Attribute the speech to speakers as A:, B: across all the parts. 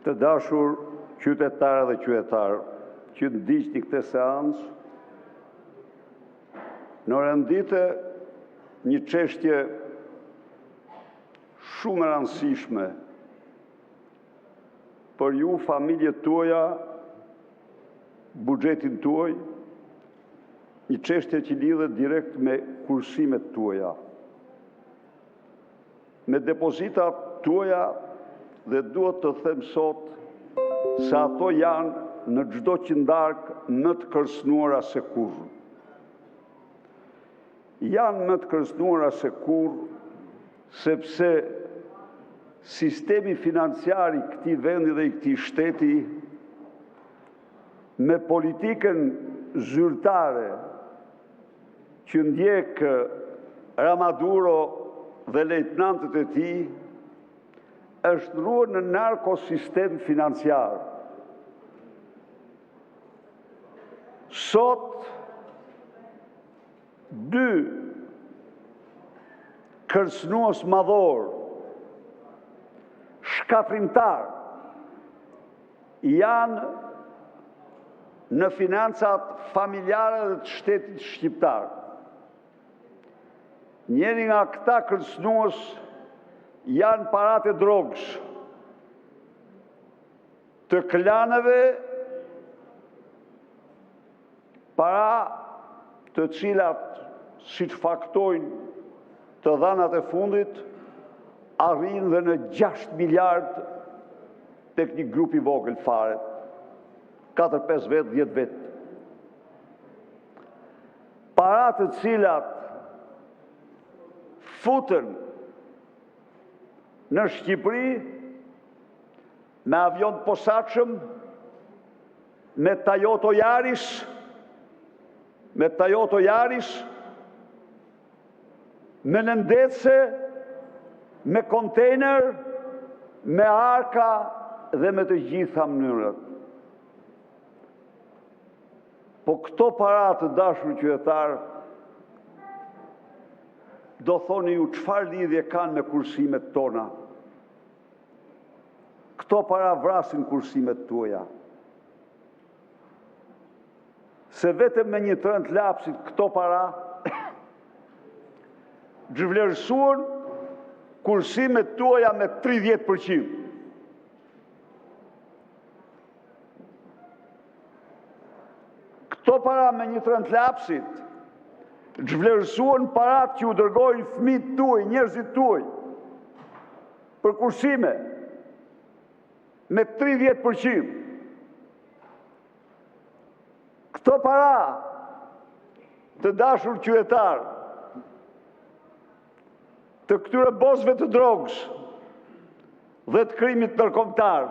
A: Të dashur qytetarë dhe qytetarë, që ndiqni këtë seancë, në rendite një çështje shumë e rëndësishme për ju, familjet tuaja, buxhetin tuaj, një çështje që lidhet direkt me kursimet tuaja, me depozitat tuaja, dhe duhet të them sot se ato janë në çdo qindarkë më të kërcënuara se kurrë. Janë më të kërcënuara se kurrë, sepse sistemi financiar i këtij vendi dhe i këtij shteti, me politikën zyrtare që ndjek Ramaduro dhe lejtnantët e tij, është ndruar në narkosistem financiar. Sot, dy kërcënues madhor, shkatrimtar, janë në financat familjare dhe të shtetit shqiptar. Njëri nga këta kërcënues janë parat e drogës, të klaneve, para të cilat, si të faktojnë të dhanat e fundit, arrin dhe në 6 miliard tek një grup i vogël fare, 4-5 vetë, 10 vetë. Para të cilat futën në Shqipëri me avion të posaçëm, me Toyota Yaris, me nëndetse, me kontejner, me arka dhe me të gjitha mënyrat. Po këto para të dashur qytetar, do thoni ju çfarë lidhje kanë me kursimet tona? Këto para vrasin kursimet tuaja. Se vetëm me një trënd lapsit këto para zhvlerësuan kursimet tuaja me 30%. Këto para me një trënd lapsit zhvlerësuan parat që u dërgojnë fëmijët tuaj, njerëzit tuaj, për kursime, me 30%. Këto para, të dashur qytetar, të këtyre bosëve të drogës dhe të krimit ndërkombëtar,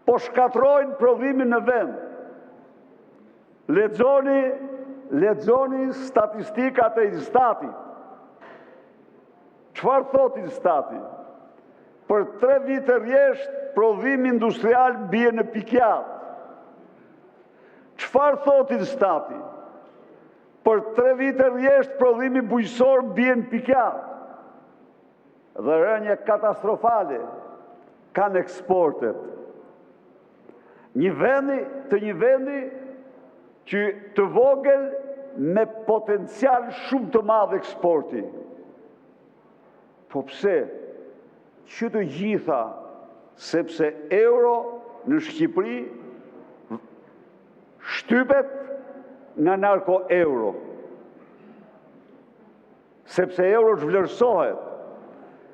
A: po shkatrojnë prodhimin në vend. Lexoni statistikat e Instatit. Çfarë thot Instati? Për 3 vite rresht, prodhimi industrial bie në pikjat. Çfarë thot Instati? Për 3 vite rresht, prodhimi bujqësor bie në pikjat. Dhe rënje katastrofale kanë eksportet. Një vendi që të vogël me potencial shumë të madh eksporti. Po pse? Që të gjitha, sepse euro në Shqipëri shtypet nga narko-euro. Sepse euro zhvlerësohet,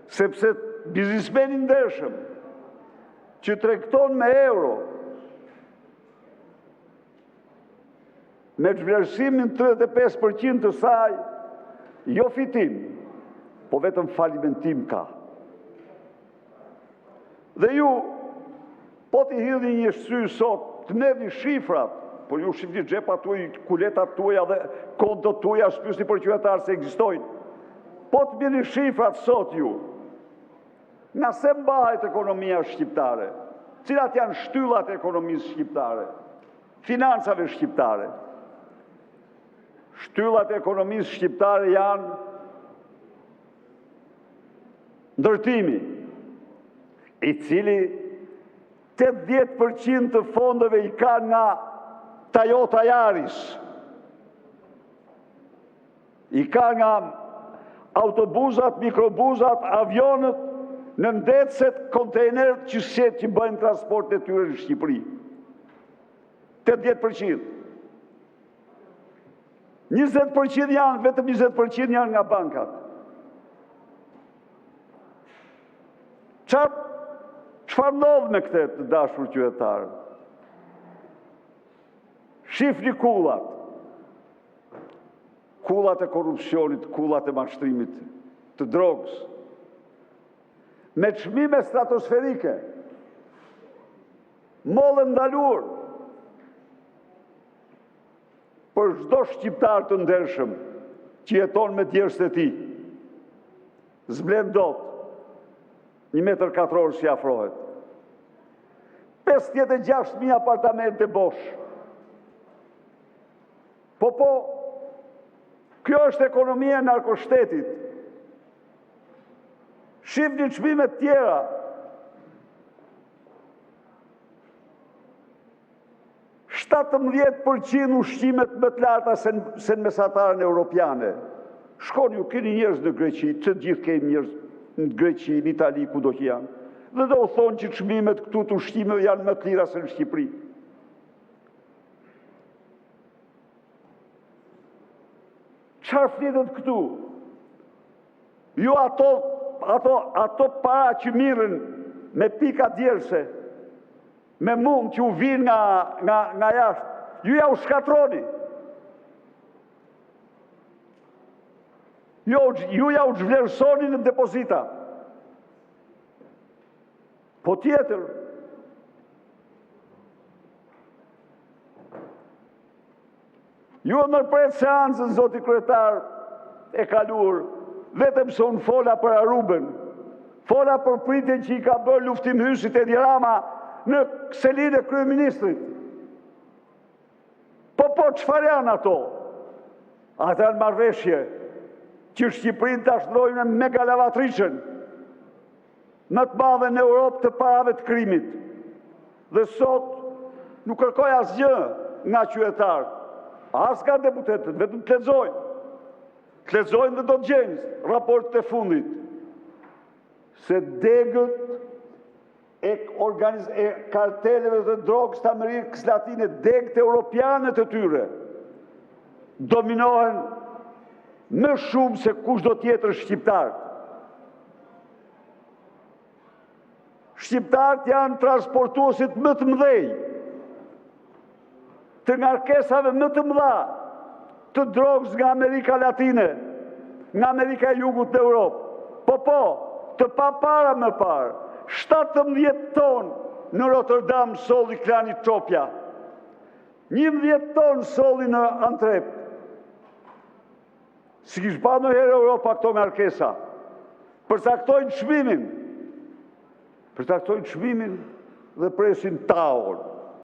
A: sepse biznismeni ndershëm që tregton me euro, me zhvlerësimin 35% të saj, jo fitim, po vetëm falimentim ka. Dhe ju, po t'i hidhni një sy sot, të merrni shifrat, por ju shifni xhepat tuaj, kuletat tuaja dhe kontot tuaja, shpyesni për qytetarë se ekzistojnë. Po të merrni shifrat sot ju, nga se mbahet ekonomia shqiptare, cilat janë shtyllat e ekonomisë shqiptare, financave shqiptare. Shtyllat e ekonomisë shqiptare janë ndërtimi, i cili 80% të fondeve i ka nga Toyota Yaris, i ka nga autobusat, mikrobusat, avionët, në ndecet, kontejnerët që bëjnë transport e tyre në Shqipëri. 80%. 20% janë, vetëm 20% janë nga bankat. Çfarë ndodh me këtë, të dashur qytetarë? Shifni kullat. Kullat e korrupsionit, kullat e mashtrimit, të drogës. Me çmime stratosferike. Mollë ndalur. Për çdo shqiptar të ndershëm që jeton me djersët e tij. Zblen dot 1 metër katror si afrohet. 56.000 apartamente bosh. Po, kjo është ekonomia e narkoshtetit. Shifni çmimet tjera. %17% ushqimet më të larta se në mesatarën europiane. Shkoni ju, keni njerëz në Greqi, të gjithë kemi njerëz në Greqi, në Itali, kudo që janë. Dhe do u thonë që çmimet këtu të ushqimeve janë më të lira se në Shqipëri. Çfarë flitet këtu? Jo ato para që mirën me pika djerse, me mund që u vinë nga jashtë, ju ja u shkatroni. Ju ja u zhvlerësoni në depozita. Po tjetër, ju ndërpret seancën, zoti kryetar, e kaluar, vetëm se unë fola për Arubën, fola për pritjen që i ka bërë luftimhysit Edi Rama në selin e kryeministrit. Po, çfarë janë ato? Ata janë marrëveshje që Shqipërinë ta shndrojnë me megalavatricën, më të madhe në Europë të parave të krimit. Dhe sot nuk kërkoj asgjë nga qytetarët, as nga deputetët, vetëm të lexojnë. Të lexojnë dhe do të gjejnë raportet e fundit se degët e karteleve të drogës të Amerikës Latine, degët europiane të tyre, dominohen më shumë se kushdo tjetër shqiptar. Shqiptarët janë transportuesit më të mëdhej të ngarkesave më të mëdha të drogës nga Amerika Latine, nga Amerika e Jugut në Europë. Po, të pa para më parë, 17 ton në Rotterdam solli klani Çopja, 11 ton solli në Antrep. Si kishë pa në herë Europa këto ngarkesa, përcaktojnë çmimin dhe presin taon.